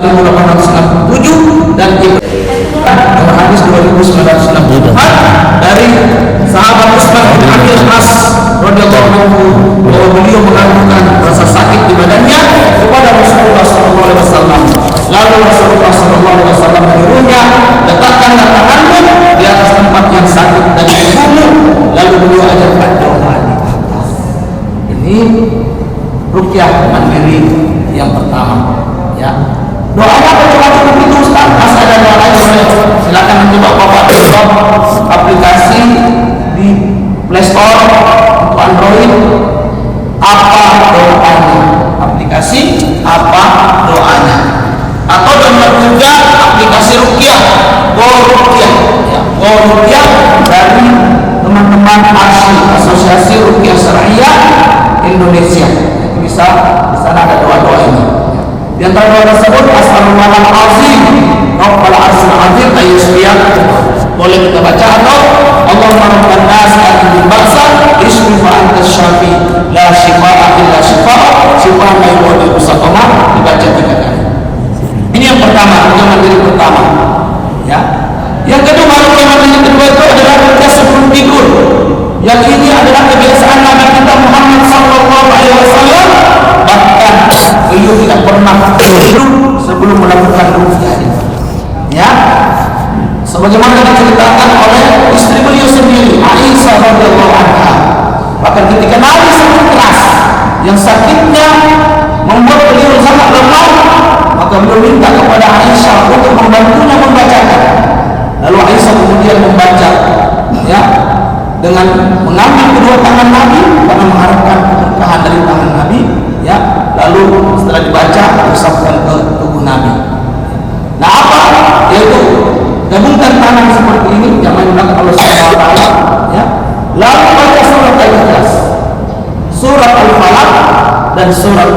1867 dan nomor hadis 2964 dari sahabat Utsman bin Amir As radhiyallahu anhu bahwa beliau mengadukan rasa sakit di badannya kepada Rasulullah sallallahu alaihi wasallam. Lalu Rasulullah sallallahu alaihi wasallam menyuruhnya, letakkanlah tanganmu di atas tempat yang sakit dan dibunuh. Lalu beliau ajarkan doa di atas. Ini ruqyah mandiri yang pertama, ya. Doanya apa cuma itu Ustaz? Masih ada doa lain? Silakan mencoba Bapak download aplikasi di Play Store untuk Android. Apa doanya? Aplikasi apa doanya? Atau download juga aplikasi Ruqyah, Go Ruqyah, ya, Go Ruqyah dari teman-teman Asosiasi Ruqyah Syariah Indonesia. Itu bisa di sana ada doa-doa ini. Di antara doa tersebut As'alullah al-azim Rabbal arsyil azim ayyusbiya, boleh kita baca, atau Allahumma rabban nas a'udzu ba'sa ismi fa antas syafi la shifaa illa shifaa shifaa la yughadiru saqama, dibaca 3 kali. Ini yang pertama, yang mandiri pertama, ya. Yang kedua, yang mandiri kedua itu adalah ketika sebelum tidur. Yang ini adalah kebiasaan Nabi kita Muhammad sallallahu alaihi wasallam, bahkan beliau tidak pernah tidur sebelum melakukan ruqyah ini, ya. Sebagaimana diceritakan oleh istri beliau sendiri, Aisyah radhiyallahu anha. Bahkan ketika Nabi sakit keras, yang sakitnya membuat beliau sangat lemah, maka beliau minta kepada Aisyah untuk membantunya membacakan. Lalu Aisyah kemudian membaca, ya, dengan mengambil kedua tangan Nabi karena mengharapkan keberkahan dari tangan Nabi, ya. Lalu setelah dibaca diusapkan ke tubuh Nabi. Nah, apa? Yaitu gabungkan tangan seperti ini yang menggunakan Allah Subhanahu wa taala, ya. Lalu baca surat Al-Ikhlas, surat Al-Falaq dan surat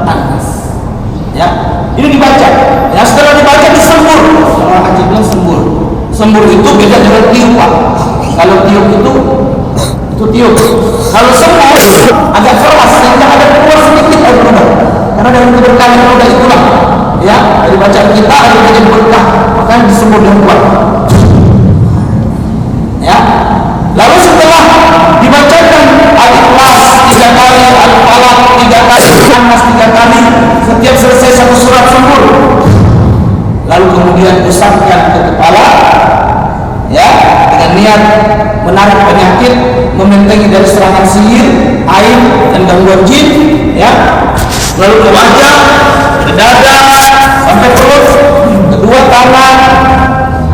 An-Nas. Ya. Ini dibaca. Ya, setelah dibaca disembur. Kalau haji bilang sembur. Sembur itu beda dengan tiup, Pak. Kalau tiup itu tiup. Kalau sembur agak keras sehingga ada keluar sedikit air ludah. Karena dalam keberkahan ludah itulah, ya, dari bacaan kita ada menjadi berkah, makanya disembur dengan kuat. Ya. Lalu setelah dibacakan Al-Ikhlas 3 kali, Al-Falaq 3 kali, An-Nas 3 kali, setiap selesai satu surat sembur. Lalu kemudian usapkan ke kepala, ya, dengan niat menarik penyakit, membentengi dari serangan sihir, ain dan gangguan jin, ya. Lalu ke wajah, ke dada, sampai perut, kedua tangan,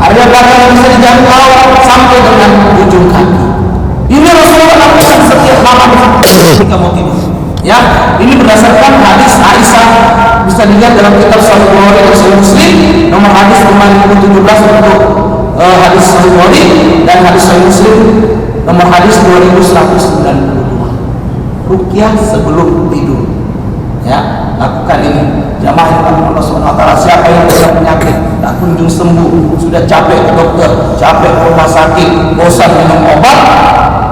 area belakang yang bisa dijangkau sampai dengan ujung kaki. Ini Rasulullah lakukan setiap malam ketika mau tidur. Ya, ini berdasarkan hadis Aisyah, bisa dilihat dalam kitab Sahih Bukhari dan Sahih Muslim, nomor hadis 5017 untuk hadis Sahih Bukhari, dan hadis Sahih Muslim nomor hadis 2192. Ruqyah sebelum tidur. Ya, lakukan ini. Jamaah yang dimuliakan Allah Subhanahu wa taala, siapa yang punya penyakit tak kunjung sembuh, sudah capek ke dokter, capek ke rumah sakit, bosan minum obat,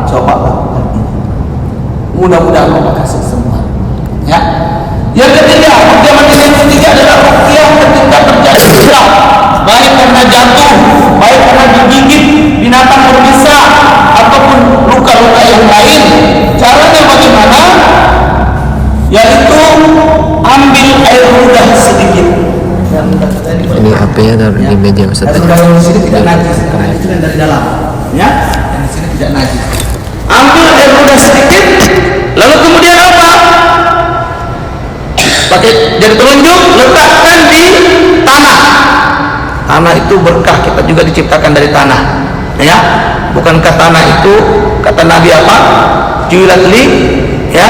coba lakukan ini. Mudah-mudahan Allah kasih sembuhan. Ya. Yang ketiga, ruqyah mandiri yang ketiga adalah ruqyah ketika terjadi cedera, baik karena jatuh, baik karena digigit binatang berbisa ataupun luka-luka yang lain. Caranya bagaimana? Yaitu ambil air ludah sedikit. Ini HP-nya taruh di meja Ustaz. Kalau di sini tidak najis, karena itu dari dalam. Ya, yang di sini tidak najis. Ambil air ludah sedikit, lalu kemudian apa? Pakai jari telunjuk, letakkan di tanah. Tanah itu berkah, kita juga diciptakan dari tanah. Ya, bukankah tanah itu kata Nabi apa? Ju'ilat li, ya,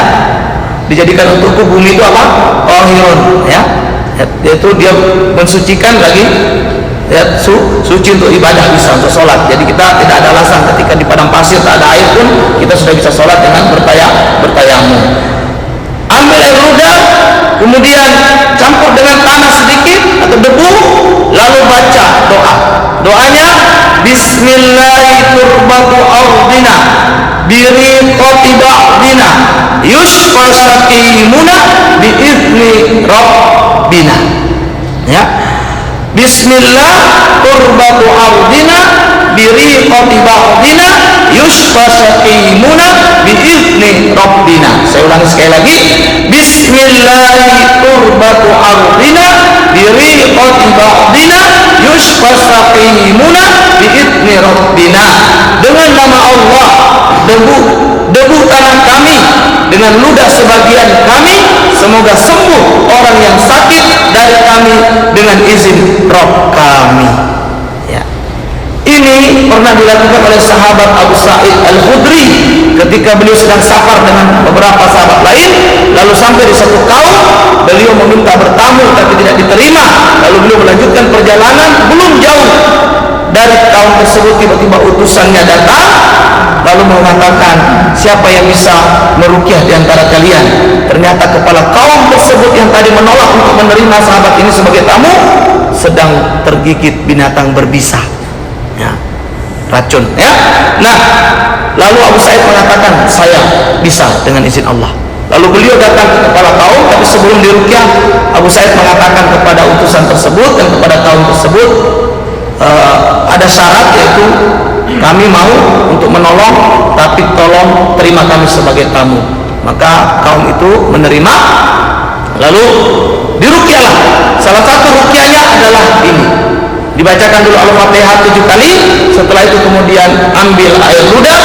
dijadikan untukku bumi itu apa? Tahirun, ya. Yaitu dia mensucikan lagi, ya, suci untuk ibadah, bisa untuk sholat. Jadi kita tidak ada alasan ketika di padang pasir tak ada air pun kita sudah bisa sholat dengan bertayamum. Ambil air ludah, kemudian campur dengan tanah sedikit atau debu, lalu baca doa. Doanya Bismillahirrahmanirrahim ardina biriqati ba'dina yushfa syaqimuna bi'izni rabbina. Ya, Bismillah turbatu ardina biriqati ba'dina yushfa saqimuna bi'izni rabbina. Saya ulangi sekali lagi. Bismillah turbatu ardina biriqati ba'dina yushfa saqimuna bi'izni rabbina. Dengan nama Allah, debu tanah kami, dengan ludah sebagian kami, semoga sembuh orang yang sakit dari kami dengan izin Rabb kami. Ya. Ini pernah dilakukan oleh sahabat Abu Sa'id Al-Khudri ketika beliau sedang safar dengan beberapa sahabat lain, lalu sampai di satu kaum, beliau meminta bertamu tapi tidak diterima, lalu beliau melanjutkan perjalanan. Belum jauh dari kaum tersebut, tiba-tiba utusannya datang lalu mengatakan, siapa yang bisa meruqyah di antara kalian? Ternyata kepala kaum tersebut yang tadi menolak untuk menerima sahabat ini sebagai tamu sedang tergigit binatang berbisa, ya, racun, ya. Nah, lalu Abu Sa'id mengatakan, saya bisa dengan izin Allah. Lalu beliau datang ke kepala kaum, tapi sebelum diruqyah, Abu Sa'id mengatakan kepada utusan tersebut dan kepada kaum tersebut, ada syarat, yaitu kami mau untuk menolong, tapi tolong terima kami sebagai tamu. Maka kaum itu menerima, lalu diruqyahlah. Salah satu ruqyahnya adalah ini, dibacakan dulu Al-Fatihah 7 kali. Setelah itu kemudian ambil air ludah,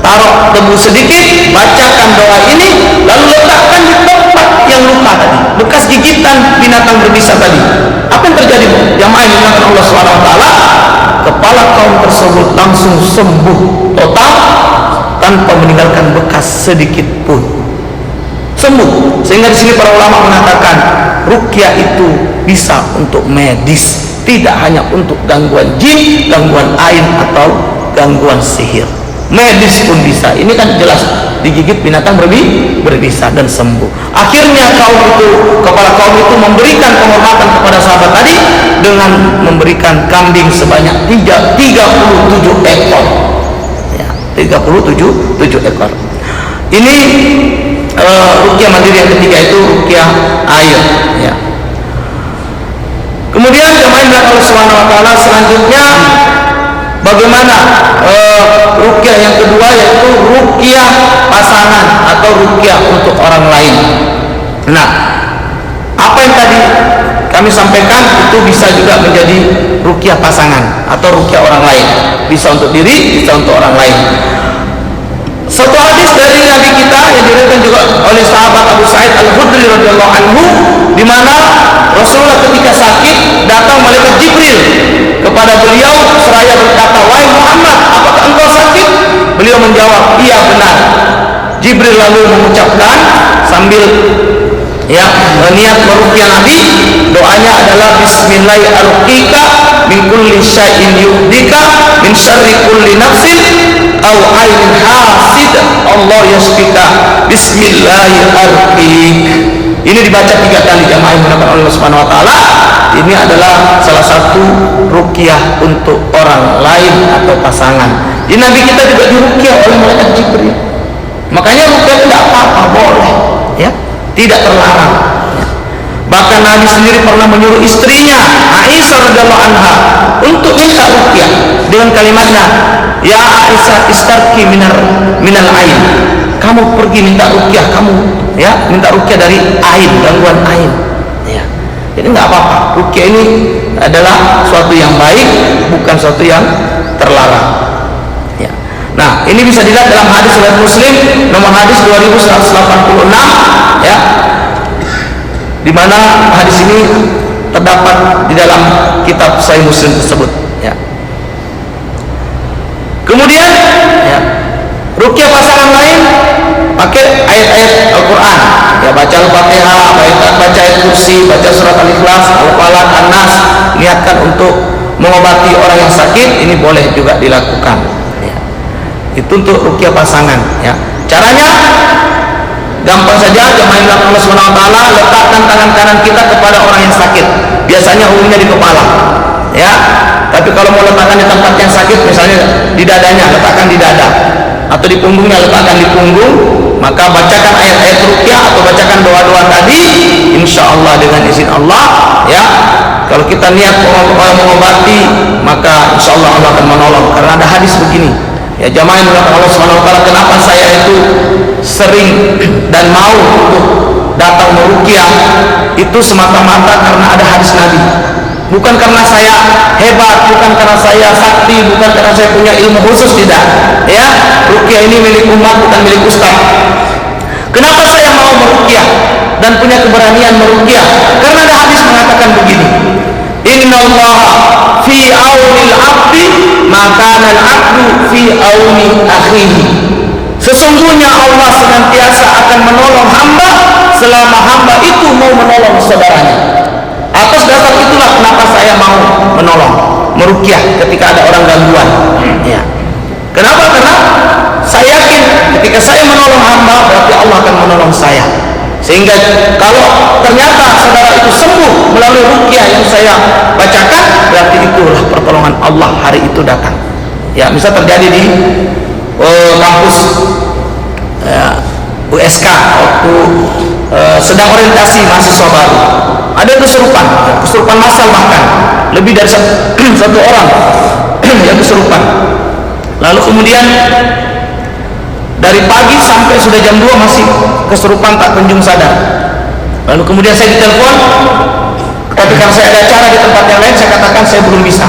taruh tebu sedikit, bacakan doa ini, lalu letakkan di tempat yang luka tadi, bekas gigitan binatang berbisa tadi. Apa yang terjadi? Jamaah yang dimuliakan Allah SWT, kepala kaum tersebut langsung sembuh total tanpa meninggalkan bekas sedikit pun. Sembuh. Sehingga di sini para ulama mengatakan ruqyah itu bisa untuk medis, tidak hanya untuk gangguan jin, gangguan ain atau gangguan sihir. Medis pun bisa. Ini kan jelas digigit binatang berbisa dan sembuh. Akhirnya kepala kaum itu memberikan penghormatan kepada sahabat tadi dengan memberikan kambing sebanyak 37 ekor. Ya, 37 ekor. Ini ruqyah mandiri yang ketiga, itu ruqyah air, ya. Kemudian jemaah Allah Subhanahu wa taala, selanjutnya bagaimana ruqyah yang kedua, yaitu ruqyah pasangan atau ruqyah untuk orang lain. Nah, apa yang tadi kami sampaikan itu bisa juga menjadi ruqyah pasangan atau ruqyah orang lain, bisa untuk diri, bisa untuk orang lain. Satu hadis dari Nabi kita yang diriwayatkan juga oleh sahabat Abu Sa'id Al-Khudri radhiyallahu anhu, di mana Rasulullah ketika sakit datang malaikat Jibril kepada beliau seraya berkata, "Wahai Muhammad, apakah engkau sakit?" Beliau menjawab, "Iya, benar." Jibril lalu mengucapkan sambil niat meruqyah Nabi, doanya adalah Bismillahirrahmanirrahim, min kulli syai'in yu'dika min syarri kulli nafsin aw ainin hasid Allah yasfika Bismillahirrahmanirrahim. Ini dibaca 3 kali jamaah yang menggunakan Allah Subhanahu wa taala. Ini adalah salah satu ruqyah untuk orang lain atau pasangan. Jadi Nabi kita juga diruqyah oleh malaikat Jibril. Makanya ruqyah tidak apa-apa, boleh, ya, tidak terlarang. Ya. Bahkan Nabi sendiri pernah menyuruh istrinya Aisyah radhiyallahu anha untuk minta ruqyah dengan kalimatnya, "Ya Aisyah, istarki minal ain." Kamu pergi minta ruqyah, kamu ya minta ruqyah dari ain, gangguan ain. Ya. Jadi nggak apa-apa. Ruqyah ini adalah suatu yang baik, bukan suatu yang terlarang. Ya. Nah, ini bisa dilihat dalam hadis riwayat Muslim nomor hadis 2186, ya. Di mana hadis ini terdapat di dalam kitab Sahih Muslim tersebut, ya. Kemudian, ya, ruqyah pasangan lain pakai ayat-ayat Al-Quran, ya, baca Al-Fatihah, baca ayat kursi, baca surat Al-Ikhlas, Al-Falaq, An-Nas, niatkan untuk mengobati orang yang sakit, ini boleh juga dilakukan, ya. Itu untuk ruqyah pasangan, ya. Caranya gampang saja, jemaah Allah Subhanahu wa taala, letakkan tangan kanan kita kepada orang yang sakit. Biasanya umumnya di kepala, ya. Tapi kalau mau letakkan di tempat yang sakit, misalnya di dadanya, letakkan di dada, atau di punggungnya, letakkan di punggung. Maka bacakan ayat-ayat ruqyah atau bacakan doa-doa tadi, insya Allah dengan izin Allah, ya. Kalau kita niat mengobati, maka insya Allah Allah akan menolong. Karena ada hadis begini, ya jamaah yang dimuliakan Allah Subhanahu Wa Taala, kenapa saya itu sering dan mau untuk datang meruqyah itu semata-mata karena ada hadis Nabi. Bukan karena saya hebat, bukan karena saya sakti, bukan karena saya punya ilmu khusus, tidak. Ya, ruqyah ini milik umat, bukan milik ustaz. Kenapa saya mau meruqyah dan punya keberanian meruqyah? Karena ada hadis mengatakan begini, innallaha fi aunil abdi maka al-abdu fi auni akhihi. Sesungguhnya Allah senantiasa akan menolong hamba selama hamba itu mau menolong saudaranya. Atas dasar itulah kenapa saya mau menolong, meruqyah ketika ada orang gangguan. Ya. Kenapa? Karena saya yakin ketika saya menolong hamba, berarti Allah akan menolong saya. Sehingga kalau ternyata saudara itu sembuh melalui ruqyah yang saya bacakan, berarti itulah pertolongan Allah hari itu datang. Ya, bisa terjadi di kampus USK waktu sedang orientasi mahasiswa baru. Ada kesurupan massal, bahkan lebih dari satu orang yang kesurupan. Lalu kemudian dari pagi sampai sudah jam 2 masih kesurupan, tak kunjung sadar. Lalu kemudian saya ditelepon, tapi karena saya ada acara di tempat yang lain, saya katakan saya belum bisa.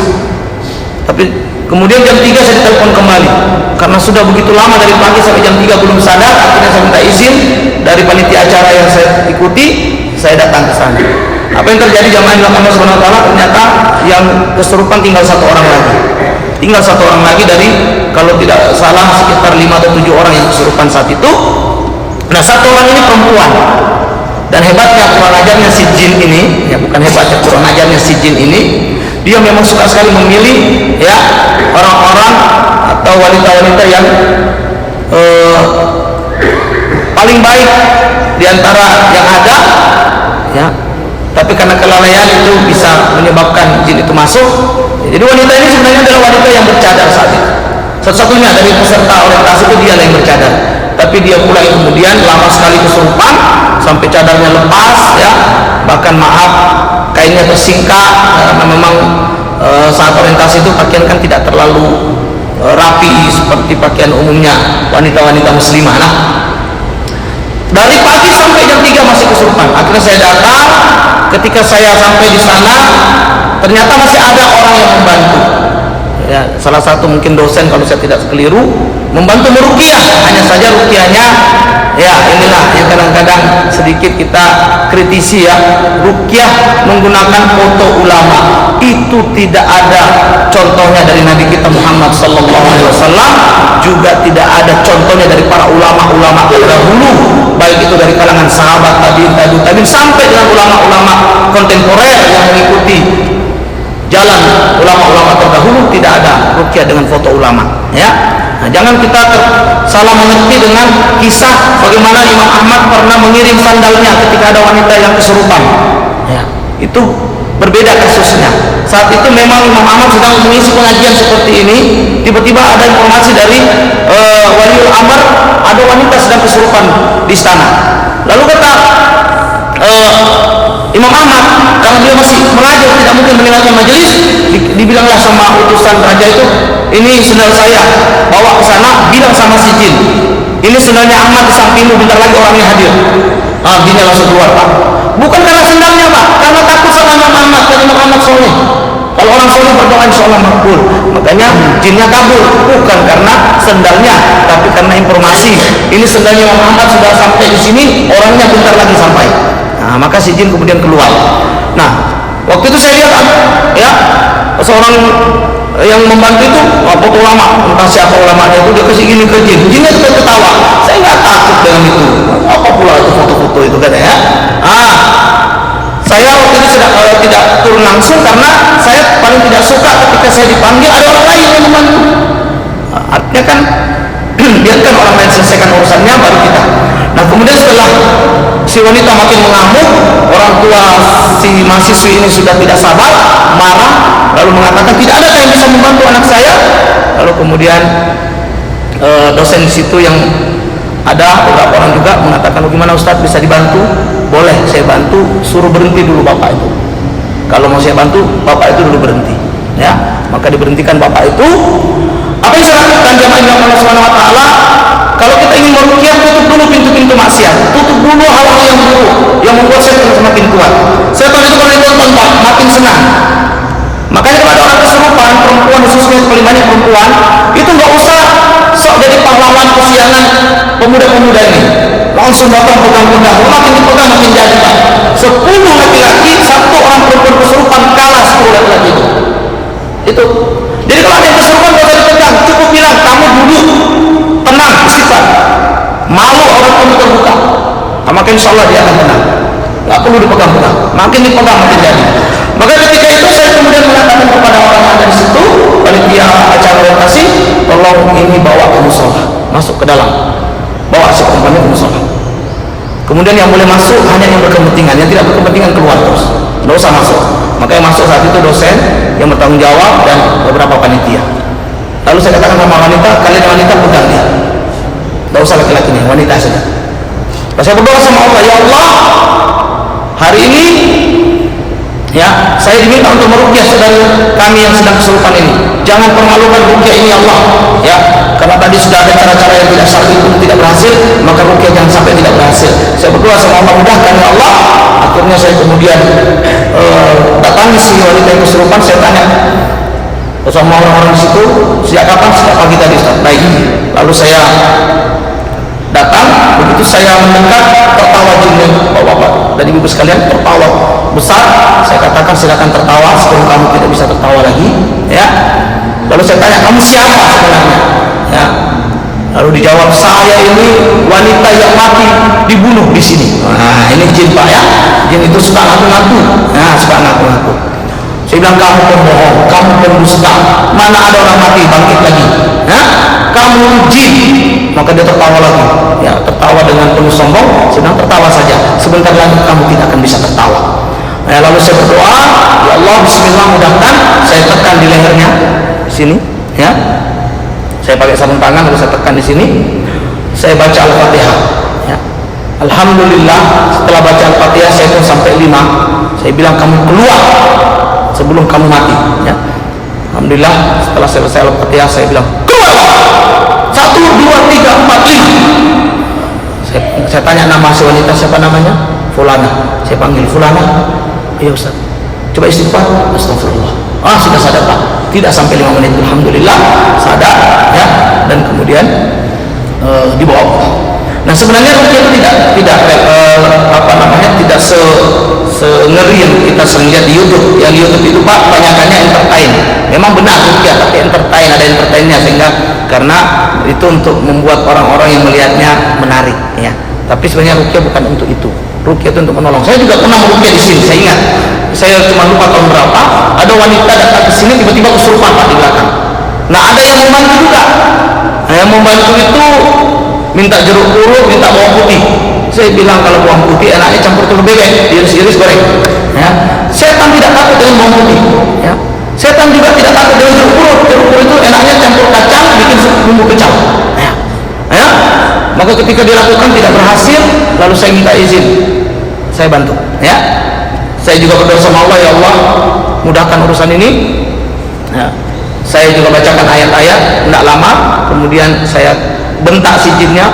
Tapi kemudian jam 3 saya ditelepon kembali, karena sudah begitu lama dari pagi sampai jam 3 belum sadar. Akhirnya saya minta izin dari panitia acara yang saya ikuti, saya datang ke sana. Apa yang terjadi jamaah yang Allah Subhanahu Wa Taala, ternyata yang kesurupan tinggal satu orang lagi dari, kalau tidak salah sekitar 5 atau 7 orang yang kesurupan saat itu. Nah, satu orang ini perempuan, dan hebatnya kurang ajarnya si jin ini, ya bukan hebatnya, kurang ajarnya si jin ini, dia memang suka sekali memilih ya orang-orang atau wanita-wanita yang paling baik di antara yang ada, ya. Tapi karena kelalaian itu bisa menyebabkan jin itu masuk. Jadi wanita ini sebenarnya adalah wanita yang bercadar saat itu. Satu-satunya dari peserta orientasi itu dia yang bercadar. Tapi dia pula yang kemudian lama sekali kesurupan sampai cadarnya lepas, ya. Bahkan maaf, kainnya tersingkap karena memang saat orientasi itu pakaian kan tidak terlalu rapi seperti pakaian umumnya wanita-wanita muslimah. Nah, dari pagi sampai jam 3 masih kesurupan. Akhirnya saya datang. Ketika saya sampai di sana, ternyata masih ada orang yang membantu. Ya, salah satu mungkin dosen kalau saya tidak keliru, membantu meruqyah. Hanya saja ruqyahnya, ya inilah yang kadang-kadang sedikit kita kritisi, ya. Ruqyah menggunakan foto ulama itu tidak ada contohnya dari Nabi kita Muhammad SAW, juga tidak ada contohnya dari para ulama-ulama terdahulu, baik itu dari kalangan sahabat, tabi'in, sampai dengan ulama-ulama kontemporer yang mengikuti jalan ulama-ulama terdahulu. Tidak ada ruqyah dengan foto ulama, ya. Nah, jangan kita salah mengerti dengan kisah bagaimana Imam Ahmad pernah mengirim sandalnya ketika ada wanita yang kesurupan, ya. Itu berbeda kasusnya. Saat itu memang Imam Ahmad sedang mengisi pengajian seperti ini, tiba-tiba ada informasi dari Waliul Amr, ada wanita sedang kesurupan di istana. Lalu kata Imam Ahmad, karena dia masih mengajar, tidak mungkin meninggalkan majelis, dibilanglah sama utusan raja itu, ini sendal saya, bawa ke sana, bilang sama si jin, ini sendalnya Ahmad di sampingmu, bentar lagi orangnya hadir. Jinnya langsung keluar, Pak. Bukan karena sendalnya, Pak, karena takut sama Imam Ahmad, karena Imam Ahmad soleh. Kalau orang soleh berdoa insya Allah makbul, makanya jinnya kabur. Bukan karena sendalnya, tapi karena informasi, ini sendalnya Imam Ahmad sudah sampai di sini, orangnya bentar lagi sampai. Nah, maka si jin kemudian keluar. Nah, waktu itu saya lihat, ya, seorang yang membantu itu foto ulama, entah siapa ulamanya itu, dia kasih gini ke jin, jinnya itu ketawa. Saya nggak takut dengan itu, apa pula itu foto-foto itu, katanya. Saya waktu itu tidak turun langsung karena saya paling tidak suka ketika saya dipanggil ada orang lain yang membantu. Artinya kan biarkan orang lain selesaikan urusannya, baru kita. Nah, kemudian setelah si wanita makin mengamuk, orang tua si mahasiswi ini sudah tidak sabar, marah, lalu mengatakan tidak ada yang bisa membantu anak saya. Lalu kemudian dosen di situ yang ada beberapa orang juga mengatakan, bagaimana Ustadz bisa dibantu? Boleh saya bantu, suruh berhenti dulu bapak itu, kalau mau saya bantu, bapak itu dulu berhenti, ya. Maka diberhentikan bapak itu. Apa yang saya lakukan jamaah yang Allah Subhanahu Wa Taala? Kalau kita ingin meruqyah, tutup dulu pintu-pintu maksiat, tutup dulu hal-hal yang buruk yang membuat setan semakin kuat. Setan itu kalau ditonton makin senang. Makanya kalau ada orang kesurupan, perempuan khususnya paling banyak perempuan, itu nggak usah sok jadi pahlawan kesiangan pemuda-pemuda ini. Langsung datang pegang-pegang, makin dipegang makin jadi Pak. 10 laki-laki, 1 orang perempuan kesurupan kalah 10 laki-laki itu. Itu. Jadi kalau ada yang kesurupan nggak usah dipegang, cukup bilang kamu duduk, tenang, istighfar. Malu orang itu terbuka. Nah, maka insya Allah dia akan tenang. Nggak perlu dipegang-pegang, makin dipegang makin jadi. Maka ketika itu saya kemudian mengatakan kepada orang yang ada di situ, panitia acara orientasi, tolong ini bawa ke musola, masuk ke dalam, bawa si perempuan ke musola. Kemudian yang boleh masuk hanya yang berkepentingan, yang tidak berkepentingan keluar terus, tidak usah masuk. Maka yang masuk saat itu dosen yang bertanggung jawab dan beberapa panitia. Lalu saya katakan sama wanita, kalian wanita pegang dia, tidak usah laki-laki nih, wanita saja. Lalu saya berdoa sama Allah, ya Allah, hari ini ya, saya diminta untuk meruqyah saudara kami yang sedang kesurupan ini. Jangan permalukan ruqyah ini Allah, ya. Karena tadi sudah ada cara-cara yang tidak syar'i pun tidak berhasil, maka ruqyah jangan sampai tidak berhasil. Saya berdoa sama Allah, mudahkan ya Allah. Akhirnya saya kemudian datangi si wanita yang kesurupan, saya tanya sama orang-orang di situ, sejak kapan? Sejak pagi tadi Ustaz. Baik. Lalu saya datang, begitu saya mendekat, tertawa jinnya bapak-bapak dan ibu sekalian, tertawa besar. Saya katakan silakan tertawa sebelum kamu tidak bisa tertawa lagi, ya. Lalu saya tanya, kamu siapa sebenarnya, ya. Lalu dijawab, saya ini wanita yang mati dibunuh di sini. Nah, ini jin Pak, ya. Jin itu suka ngaku-ngaku, nah, suka ngaku-ngaku. Saya bilang, kamu pembohong, kamu pendusta, mana ada orang mati bangkit lagi, ya? Kamu jin. Maka dia tertawa lagi, ya, tertawa dengan penuh sombong. Sedang tertawa saja, sebentar lagi kamu tidak akan bisa tertawa. Nah, lalu saya berdoa, ya Allah, Bismillah, mudahkan. Saya tekan di lehernya sini, ya. Saya pakai sarung tangan, lalu saya tekan di sini. Saya baca Al-Fatihah, ya. Alhamdulillah, setelah baca Al-Fatihah saya pun sampai 5. Saya bilang, kamu keluar sebelum kamu mati, ya. Alhamdulillah, setelah selesai Al-Fatihah saya bilang, keluar. 1, 2, 3, 4, 5. Saya tanya nama si wanita, siapa namanya? Fulana. Saya panggil Fulana. Iya Ustaz, coba istighfar. Astagfirullah. Ah, sudah sadar Pak. Tidak sampai 5 menit, alhamdulillah sadar, ya. Dan kemudian dibawa. Nah, sebenarnya ruqyah itu tidak tidak ngeri yang kita sering lihat di YouTube. Yang di YouTube itu Pak, banyakannya entertain. Memang benar ruqyah, tapi entertain, ada entertainnya, sehingga karena itu untuk membuat orang-orang yang melihatnya menarik, ya. Tapi sebenarnya ruqyah bukan untuk itu. Ruqyah itu untuk menolong. Saya juga pernah meruqyah di sini. Saya ingat, saya cuma lupa tahun berapa. Ada wanita datang ke sini tiba-tiba kesurupan Pak di belakang. Nah, ada yang membantu juga. Nah, yang membantu itu minta jeruk purut, minta bawang putih. Saya bilang kalau bawang putih enaknya campur telur bebek, diiris-iris goreng. Ya. Setan tidak takut dengan bawang putih. Ya. Setan juga tidak takut dengan jeruk purut. Jeruk purut itu enaknya campur kacang, bikin bumbu kecap. Ya. Ya. Maka ketika dilakukan tidak berhasil, lalu saya minta izin, saya bantu. Ya. Saya juga berdoa sama Allah, ya Allah, mudahkan urusan ini. Ya. Saya juga bacakan ayat-ayat, tidak lama, kemudian saya bentak si jinnya,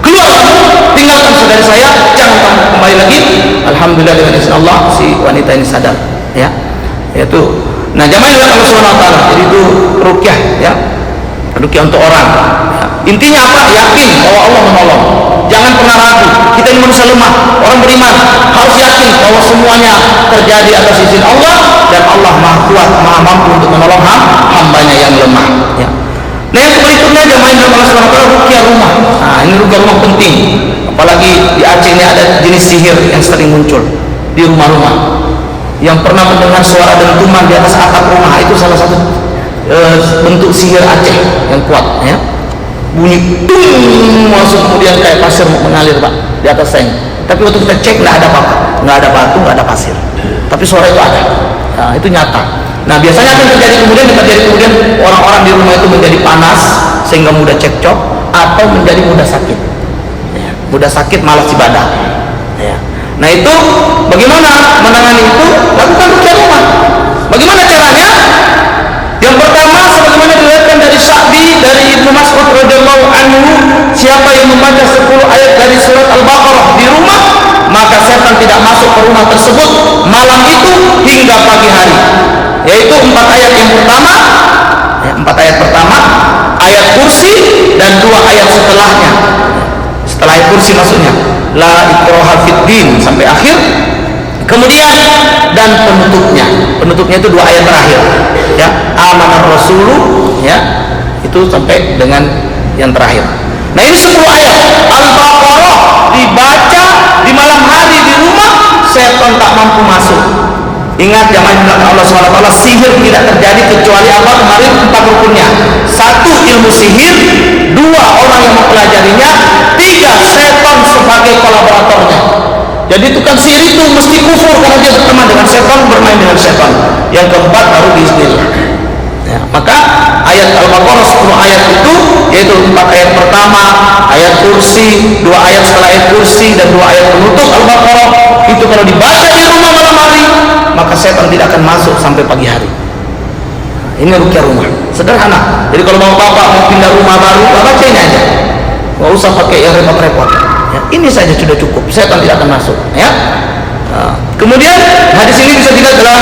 keluar, tinggalkan saudara saya, jangan kamu kembali lagi. Alhamdulillah dengan izin Allah si wanita ini sadar, ya. Yaitu, nah jamaah yang Allah Subhanahu Wa Taala, jadi itu ruqyah, ya, ruqyah untuk orang. Ya. Intinya apa? Yakin bahwa Allah menolong. Jangan pernah ragu. Kita ini manusia lemah, orang beriman harus yakin bahwa semuanya terjadi atas izin Allah, dan Allah Maha Kuat, Maha Mampu untuk menolong hambanya yang lemah. Ya. Nah, yang berikutnya jemaah yang Allah Subhanahu Wa Taala, ruqyah rumah. Nah, ini ruqyah rumah penting. Apalagi di Aceh ini ada jenis sihir yang sering muncul di rumah-rumah. Yang pernah mendengar suara dentuman di atas atap rumah, itu salah satu bentuk sihir Aceh yang kuat, ya. Bunyi tung masuk, kemudian kayak pasir mengalir Pak di atas seng. Tapi waktu kita cek nggak ada apa-apa, nggak ada batu, nggak ada pasir. Tapi suara itu ada. Nah, itu nyata. Nah, biasanya akan terjadi kemudian orang-orang di rumah itu menjadi panas sehingga mudah cekcok, atau menjadi mudah sakit. Ya, mudah sakit malas ibadah. Ya. Nah itu bagaimana menangani itu? Lakukan ruqyah rumah. Bagaimana caranya? Yang pertama, sebagaimana diriwayatkan dari Sa'di dari Ibnu Mas'ud radhiyallahu anhu, siapa yang membaca 10 ayat dari surat Al-Baqarah di rumah, maka setan tidak masuk ke rumah tersebut malam itu hingga pagi hari. Yaitu 4 ayat yang pertama, 4 ayat pertama, ayat kursi dan 2 ayat setelahnya. Setelah ayat kursi maksudnya la ikraha fid din sampai akhir. Kemudian dan penutupnya itu 2 ayat terakhir, ya, amanar rasulu, ya, itu sampai dengan yang terakhir. Nah ini 10 ayat Al-Baqarah dibaca di malam hari di rumah, setan tak mampu masuk. Ingat jamaah yang Allah SWT, sihir tidak terjadi kecuali apa? Kemarin 4 rukunnya. 1 ilmu sihir, 2 orang yang mempelajarinya, 3 setan sebagai kolaboratornya. Jadi tukang sihir itu mesti kufur karena dia berteman dengan setan, bermain dengan setan. Yang keempat baru bismillah. Ya, maka ayat Al-Baqarah 10 ayat itu, yaitu 4 ayat pertama, ayat kursi, 2 ayat setelah ayat kursi dan 2 ayat penutup Al-Baqarah, itu kalau dibaca di rumah malam hari, maka setan tidak akan masuk sampai pagi hari. Ini ruqyah rumah, sederhana. Jadi kalau mau bapak mau pindah rumah baru, bacain aja, nggak usah pakai yang repot-repot. Ya, ini saja sudah cukup, setan tidak akan masuk. Ya. Kemudian hadis ini bisa dilihat dalam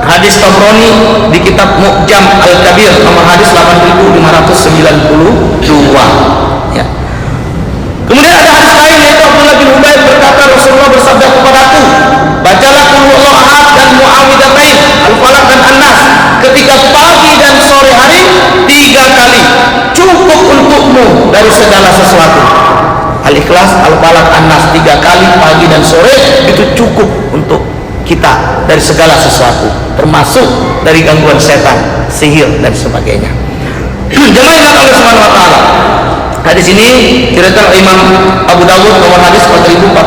hadis Tabrani di kitab Mu'jam Al-Kabir nomor hadis 8592. Ya. Kemudian ada hadis lain yaitu Abdullah bin Ubayd berkata, Rasulullah bersabda kepadaku, bacalah qul huwallahu ahad dan muawwidzatain al-falaq dan an-nas ketika pagi dan sore hari 3 kali, cukup untukmu dari segala sesuatu. Al-Ikhlas, Al-Falaq, An-Nas 3 kali pagi dan sore, itu cukup untuk kita dari segala sesuatu, termasuk dari gangguan setan, sihir dan sebagainya. Jemaah yang Allah Subhanahu wa taala. Hadis ini diriwayatkan oleh Imam Abu Dawud nomor hadis 4419.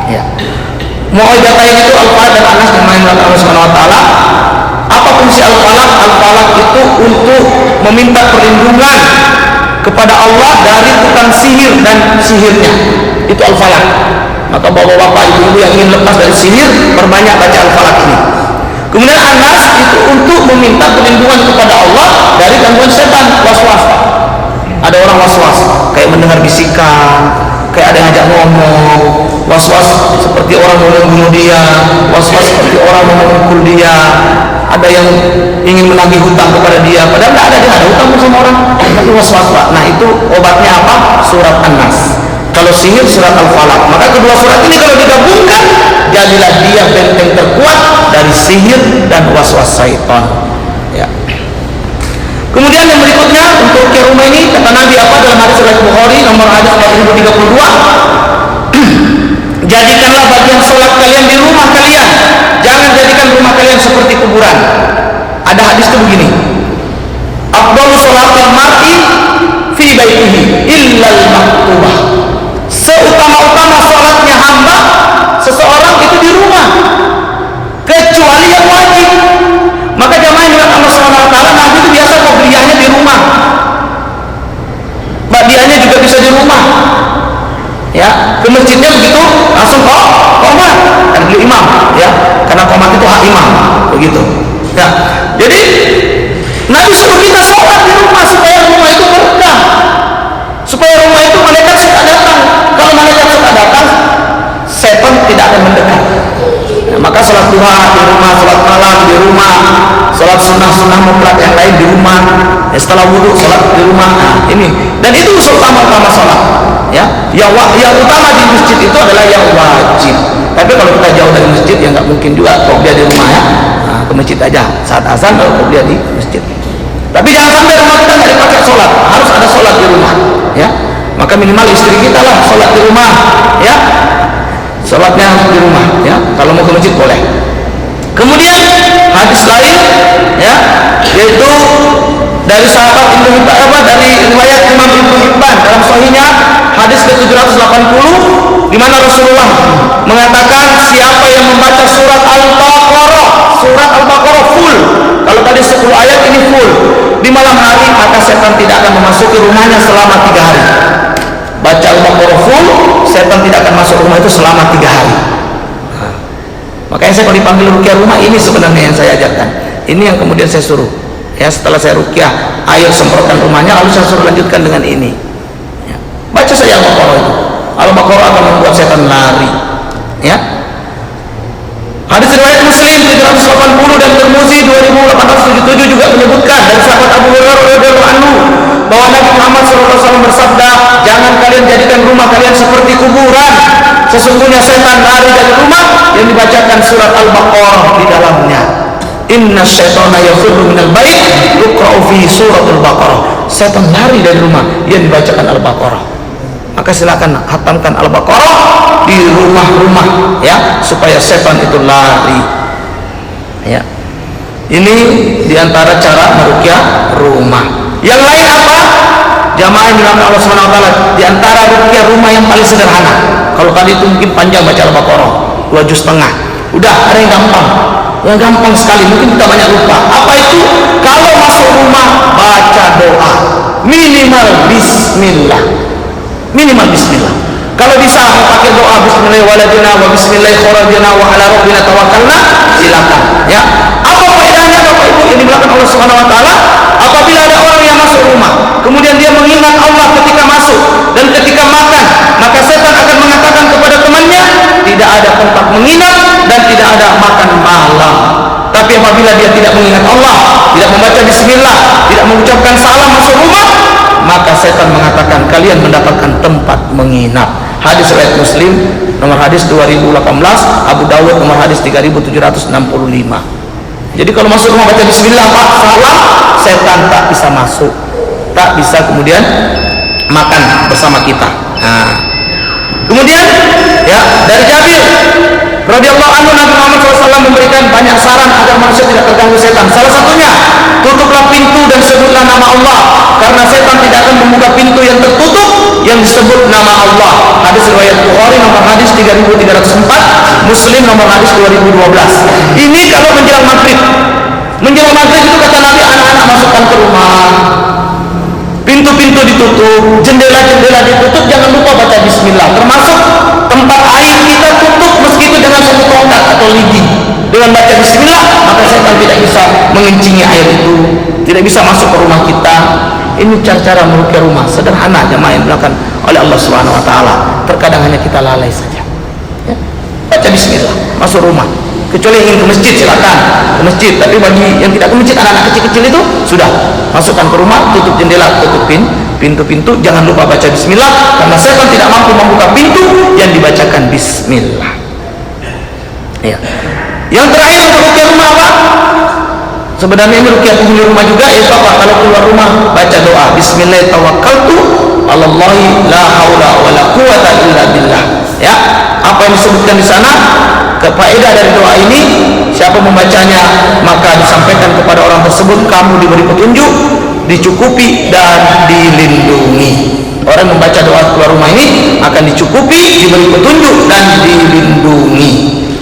Ya. Muawwidzatain itu Al-Falaq dan An-Nas yang Allah Subhanahu wa taala. Apa fungsi Al-Falaq? Al-Falaq itu untuk meminta perlindungan kepada Allah dari tukang sihir dan sihirnya. Itu Al-Falaq. Maka bapak-bapak, ibu-ibu yang ingin lepas dari sihir, perbanyak baca Al-Falaq ini. Kemudian An-Nas itu untuk meminta perlindungan kepada Allah dari gangguan setan, was-was. Ada orang was-was, kayak mendengar bisikan, kayak ada yang ngajak ngomong, was-was seperti orang mau membunuh dia, was-was seperti orang mau memukul dia, ada yang ingin menagih hutang kepada dia, padahal tidak ada, dia ada hutang sama orang, tapi was-was Pak. Nah itu obatnya apa? Surat An-Nas. Kalau sihir surat Al-Falaq. Maka kedua surat ini kalau digabungkan, jadilah dia benteng terkuat dari sihir dan was-was syaitan. Ya. Kemudian yang berikutnya untuk ruqyah rumah ini, kata Nabi apa dalam hadis riwayat Bukhari nomor hadis 4032, jadikanlah bagian sholat kalian di rumah kalian, jangan jadikan rumah kalian seperti kuburan. Ada hadis itu begini, afdhalus sholatil mar'i fi baitihi illal maktubah. Seutama-utama sholatnya hamba seseorang itu di rumah, kecuali yang wajib. Maka jamaah yang Allah SWT, Nabi itu biasa qobliyahnya di rumah, ba'diyahnya juga bisa di rumah. Ya, ke masjidnya begitu langsung qomat, kan beliau imam, ya, karena qomat itu hak imam, begitu. Ya, jadi Nabi suruh kita sholat di rumah supaya rumah itu berkah, supaya rumah itu malaikat suka datang. Kalau malaikat suka datang, setan tidak akan mendekat. Nah, maka sholat duha di rumah, sholat malam di rumah, sholat sunnah mutlak yang lain di rumah, ya, setelah wudhu sholat di rumah. Nah, ini dan itu utama sholat. Ya, yang utama di masjid itu adalah yang wajib. Tapi kalau kita jauh dari masjid, ya nggak mungkin juga qobliyah di rumah, ya. Nah, ke masjid aja saat azan, kalau qobliyah di masjid. Tapi jangan sampai rumah kita nggak dipakai sholat, harus ada sholat di rumah, ya. Maka minimal istri kita lah sholat di rumah, ya. Sholatnya di rumah, ya. Kalau mau ke masjid boleh. Kemudian hadis lain, ya, yaitu dari sahabat Ibnu Hibban, dari riwayat Imam Ibnu Hibban dalam sahihnya hadis ke-780, di mana Rasulullah mengatakan siapa yang membaca surat Al-Baqarah full, kalau tadi 10 ayat ini full di malam hari, maka setan tidak akan memasuki rumahnya selama 3 hari. baca Al-Baqarah full, setan tidak akan masuk rumah itu selama 3 hari. Nah, makanya saya kalau dipanggil rukyah rumah, ini sebenarnya yang saya ajarkan. Ini yang kemudian saya suruh. Ya, setelah saya rukyah, air semprotkan rumahnya, lalu saya suruh lanjutkan dengan ini. Ya, baca saja Al-Baqarah itu. Al-Baqarah akan membuat setan lari. Ya. Hadis riwayat Muslim 780 dan Tirmizi 2877 juga menyebutkan dari sahabat Abu Hurairah radhiyallahu anhu bahwa Nabi Muhammad SAW bersabda, jangan kalian jadikan rumah kalian seperti kuburan. Sesungguhnya setan lari dari rumah yang dibacakan surat Al-Baqarah di dalamnya. Inna syaitana yafirru minal bait yuqra'u fi suratul Baqarah. Setan lari dari rumah yang dibacakan Al-Baqarah. Maka silakan hatamkan Al-Baqarah di rumah-rumah, ya, supaya setan itu lari. Ya. Ini diantara cara merukyah rumah. Yang lain apa? Jamaah yang dirahmati Allah Subhanahu wa taala, diantara rukyah rumah yang paling sederhana. Kalau tadi itu mungkin panjang baca Al-Baqarah 2 juz setengah. Udah, ada yang gampang. Yang gampang sekali, mungkin kita banyak lupa. Apa itu? Kalau masuk rumah baca doa minimal bismillah. Minimal bismillah. Kalau bisa mau pakai doa bismillahirrahmanirrahim wa bismillahirrahmanirrahim wa ala rabbina tawakkalna, silakan. Ya. Apa faedahnya Bapak Ibu yang dimulakan Allah Subhanahu wa taala? Apabila ada orang yang masuk rumah, kemudian dia mengingat Allah ketika masuk dan ketika makan, maka setan akan mengatakan kepada temannya, tidak ada tempat menginap dan tidak ada makan malam. Tapi apabila dia tidak mengingat Allah, tidak membaca bismillah, tidak mengucapkan salam masuk rumah, maka setan mengatakan kalian mendapatkan tempat menginap. Hadis riwayat Muslim nomor hadis 2018, Abu Dawud nomor hadis 3765. Jadi kalau masuk rumah baca bismillah, Pak, salam, setan tak bisa masuk, tak bisa kemudian makan bersama kita. Nah, kemudian ya, dari Jabir radhiyallahu anhu, Nabi Muhammad SAW memberikan banyak saran agar manusia tidak terganggu setan. Salah satunya, tutuplah pintu dan sebutlah nama Allah, karena setan tidak akan membuka pintu yang tertutup yang disebut nama Allah. Hadis riwayat Bukhari nomor hadis 3304, Muslim nomor hadis 2012. Ini kalau menjelang maghrib. Menjelang maghrib itu kata Nabi, anak-anak masukkan ke rumah, pintu-pintu ditutup, jendela-jendela ditutup, jangan lupa baca bismillah. Termasuk tempat air kita tutup meski itu dengan satu tongkat atau lidi. Dengan baca bismillah, maka setan tidak bisa mengencingi air itu, tidak bisa masuk ke rumah kita. Ini cara-cara merukyah rumah sederhana jemaah yang dilakukan oleh Allah Subhanahu wa taala. Terkadang hanya kita lalai saja. Ya. Baca bismillah, masuk rumah. Kecuali ingin ke masjid, silakan ke masjid. Tapi bagi yang tidak ke masjid, anak-anak kecil-kecil itu sudah masukkan ke rumah, tutup jendela, tutupin pintu-pintu, jangan lupa baca bismillah, karena setan tidak mampu membuka pintu yang dibacakan bismillah. Ya. Yang terakhir untuk rukyah rumah apa? Sebenarnya ini rukyah penghuni rumah juga, yaitu apa? Kalau keluar rumah baca doa bismillah tawakkaltu 'alallahi la haula wala quwata illa billah. Ya, apa yang disebutkan di sana? Faedah dari doa ini, siapa membacanya maka disampaikan kepada orang tersebut, kamu diberi petunjuk, dicukupi dan dilindungi. Orang yang membaca doa keluar rumah ini akan dicukupi, diberi petunjuk dan dilindungi.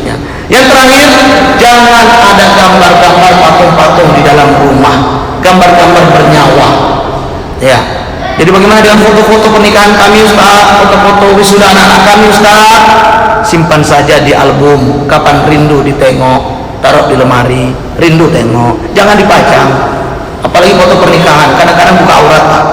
Ya. Yang terakhir, jangan ada gambar-gambar patung-patung di dalam rumah, gambar-gambar bernyawa. Ya. Jadi bagaimana dengan foto-foto pernikahan kami, Ustaz? Foto-foto wisuda anak-anak kami, Ustaz? Simpan saja di album. Kapan rindu ditengok, taruh di lemari. Rindu tengok, jangan dipajang. Apalagi foto pernikahan, kadang-kadang buka aurat, Pak.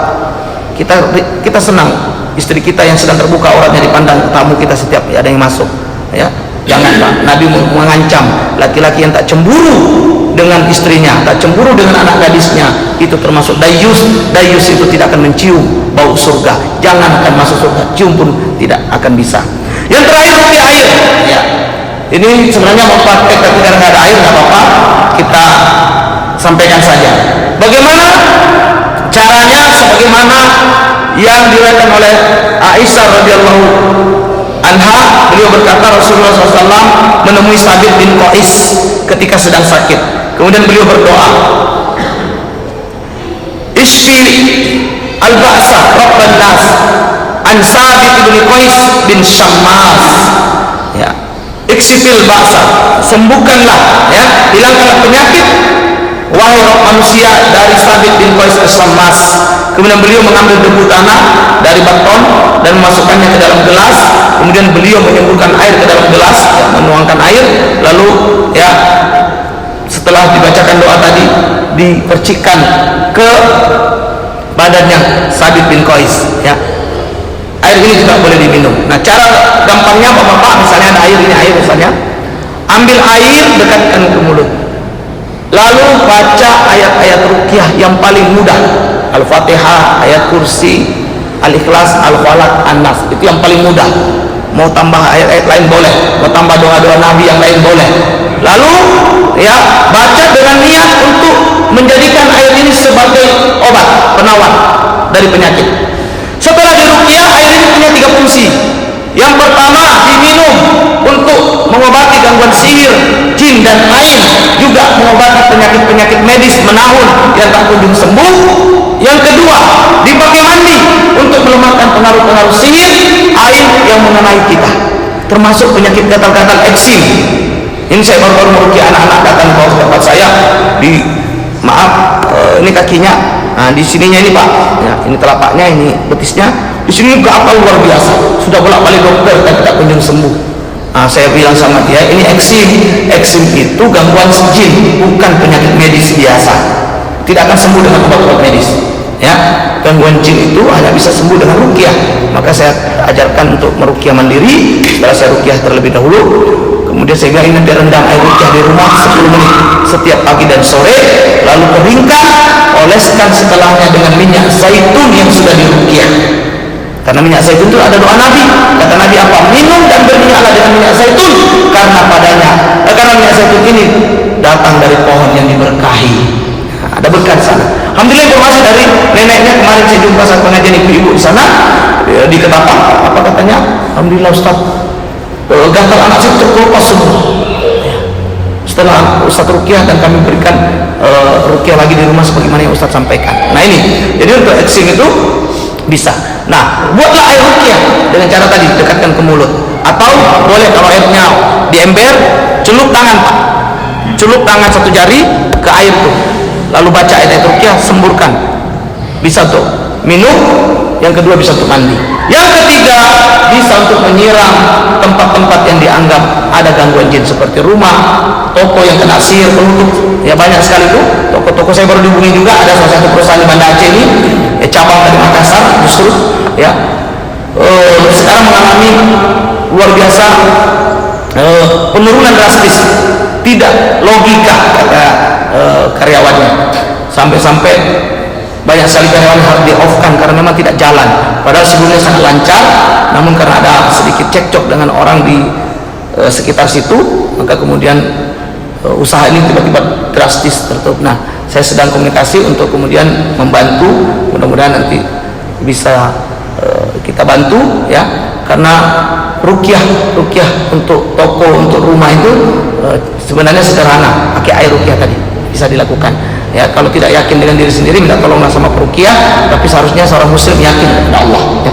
Kita senang istri kita yang sedang terbuka auratnya dipandang tamu kita setiap ada yang masuk. Ya, jangan, Pak. Nabi mengancam laki-laki yang tak cemburu dengan istrinya, tak cemburu dengan anak gadisnya, itu termasuk dayus. Dayus itu tidak akan mencium bau surga, jangan akan masuk surga, cium pun tidak akan bisa. Yang terakhir, rukyah air. Ya. Ini sebenarnya mau pakai ketika nggak ada air nggak apa-apa, kita sampaikan saja. Bagaimana caranya? Sebagaimana yang diriwayatkan oleh Aisyah radhiyallahu anha, beliau berkata Rasulullah SAW menemui Sabit bin Qais ketika sedang sakit. Kemudian beliau berdoa, Ishfi al-ba'sa rabban nas an Sabit bin Qais bin Syammas. Ya, iksifil ba'sa, sembuhkanlah, ya, hilangkanlah penyakit wahai roh manusia, dari Sabit bin Qais as-Sammas. Kemudian beliau mengambil debu tanah dari baton dan memasukkannya ke dalam gelas. Kemudian beliau menyemburkan air ke dalam gelas, ya, menuangkan air, lalu ya setelah dibacakan doa tadi dipercikkan ke badannya Sabit bin Qais, ya. Air ini juga boleh diminum. Nah, cara gampangnya bapak-bapak, misalnya ada air, ini air misalnya, ambil air, dekatkan ke mulut, lalu baca ayat-ayat ruqyah yang paling mudah, Al-Fatihah, ayat kursi, Al-Ikhlas, Al-Falaq, An-Nas. Itu yang paling mudah. Mau tambah ayat-ayat lain boleh, mau tambah doa-doa Nabi yang lain boleh. Lalu ya baca dengan niat untuk menjadikan air ini sebagai obat penawar dari penyakit. Setelah diruqyah, air ini punya 3 fungsi. Yang pertama, diminum untuk mengobati gangguan sihir, jin dan ain, juga mengobati penyakit-penyakit medis menahun yang tak kunjung sembuh. Yang kedua, dipakai mandi untuk melemahkan pengaruh-pengaruh sihir, ain yang mengenai kita, termasuk penyakit gatal-gatal eksim. Ini saya baru-baru meruqyah anak-anak datang ke tempat saya, di maaf ini kakinya, nah di sininya ini Pak, ya, ini telapaknya, ini betisnya, di sini gatal luar biasa, sudah bolak-balik dokter tapi tak kunjung sembuh. Nah, saya bilang sama dia, ini eksim. Eksim itu gangguan jin, bukan penyakit medis biasa, tidak akan sembuh dengan obat-obat medis, ya. Gangguan jin itu hanya bisa sembuh dengan ruqyah. Maka saya ajarkan untuk meruqyah mandiri. Setelah saya ruqyah terlebih dahulu, kemudian saya bilang, ini nanti rendam air ruqyah di rumah 10 menit setiap pagi dan sore, lalu keringkan, oleskan setelahnya dengan minyak zaitun yang sudah diruqyah. Karena minyak zaitun itu ada doa Nabi. Kata Nabi apa? Minum dan berminyaklah dengan minyak zaitun, karena karena minyak zaitun ini datang dari pohon yang diberkahi. Nah, ada berkah di sana. Alhamdulillah, informasi dari neneknya kemarin saya jumpa saat pengajian ibu-ibu di sana, di Ketapang. Apa katanya? Alhamdulillah Ustaz, gatal anak saya terkelupas semua. Setelah Ustaz ruqyah dan kami berikan ruqyah lagi di rumah sebagaimana yang Ustaz sampaikan. Nah ini, jadi untuk eksim itu bisa. Nah, buatlah air ruqyah dengan cara tadi, dekatkan ke mulut, atau boleh kalau airnya di ember, celup tangan Pak, celup tangan 1 jari ke air tuh, lalu baca ayat ruqyah, semburkan. Bisa untuk minum, yang kedua bisa untuk mandi, yang ketiga bisa untuk menyiram tempat-tempat yang dianggap ada gangguan jin, seperti rumah, toko yang kena sihir penutup, ya banyak sekali tuh toko-toko. Saya baru dihubungi juga, ada salah satu perusahaan di Banda Aceh ini, cabang dari Makassar justru, ya, sekarang mengalami luar biasa penurunan drastis, tidak logika kata karyawannya, sampai-sampai banyak sekali karyawan harus di-off-kan karena memang tidak jalan, padahal sebelumnya sangat lancar, namun karena ada sedikit cekcok dengan orang di sekitar situ, maka kemudian usaha ini tiba-tiba drastis tertutup. Nah, saya sedang komunikasi untuk kemudian membantu, mudah-mudahan nanti bisa kita bantu, ya, karena ruqyah untuk toko, untuk rumah itu sebenarnya sederhana, pakai air ruqyah tadi bisa dilakukan. Ya, kalau tidak yakin dengan diri sendiri, minta tolonglah sama peruqyah, tapi seharusnya seorang muslim yakin kepada Allah, ya.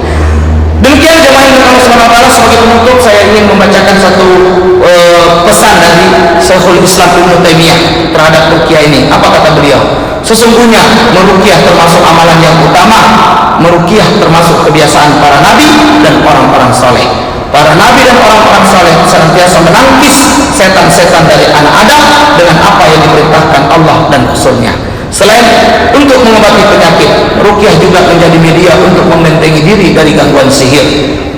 Demikian jemaah yang Allah SWT. Sebagai penutup, saya ingin membacakan satu pesan dari Syekhul Islam Ibnu Taimiyah terhadap ruqyah ini. Apa kata beliau? Sesungguhnya meruqyah termasuk amalan yang utama. Meruqyah termasuk kebiasaan para nabi dan orang-orang saleh. Para nabi dan orang-orang saleh senantiasa menangkis setan-setan dari anak Adam dengan apa yang diperintahkan Allah dan Rasul-Nya. Selain untuk mengobati penyakit, ruqyah juga menjadi media untuk membentengi diri dari gangguan sihir.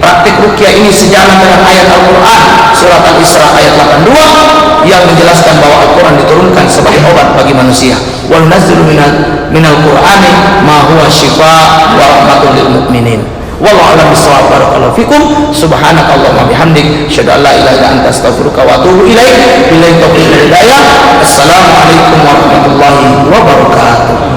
Praktik ruqyah ini sejalan dengan ayat Al-Quran surat Al-Isra ayat 82 yang menjelaskan bahwa Al-Quran diturunkan sebagai obat bagi manusia. Wa nunazzilu minal Qur'ani ma huwa shifaa wa rahmatul lil mu'minin. Wallahu a'lam bishawab. Barakallahu fikum. Subhanakallahumma bihamdik, asyhadu an la ilaha illa anta, astaghfiruka wa atubu ilaik. Billahi taufiq wal hidayah. Assalamualaikum warahmatullahi wabarakatuh.